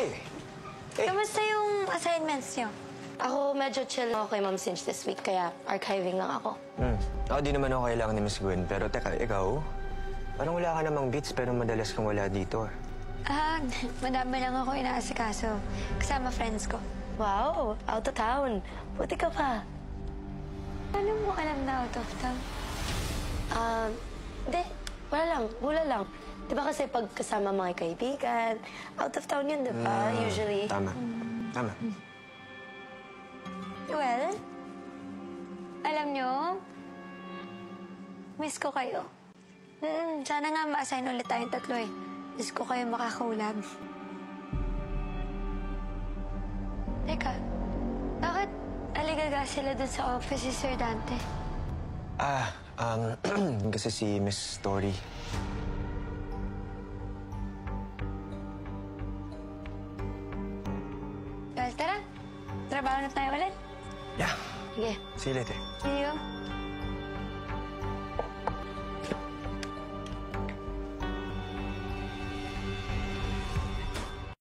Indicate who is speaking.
Speaker 1: Hi! Hey.
Speaker 2: Kamusta yung assignments niyo?
Speaker 3: Ako medyo chill ako kay Ma'am Cinch this week, kaya archiving lang ako.
Speaker 1: Ako di naman ako kailangan ni Miss Gwen. Pero teka, ikaw? Parang wala ka namang beats pero madalas kang wala dito.
Speaker 2: Madami lang ako inaasikaso. Kasama friends ko.
Speaker 3: Wow, out of town. Buti ka pa.
Speaker 2: Ano mo alam na out of town?
Speaker 3: Hindi. Wala lang. Hula lang. Di ba kasi pag kasama mga kaibigan, out of town yun, di ba? Usually.
Speaker 1: Tama. Tama.
Speaker 2: Well, alam nyo, miss ko kayo. Sana nga ma-assign ulit tayong tatlo eh. Miss ko kayo makakaulab. Teka, bakit aligaga sila dun sa office si Sir Dante?
Speaker 1: Kasi si Miss Story.
Speaker 2: Well, tara. Trabaho na tayo ulit.
Speaker 1: Yeah.
Speaker 3: Sige.
Speaker 1: See you later.
Speaker 2: See you.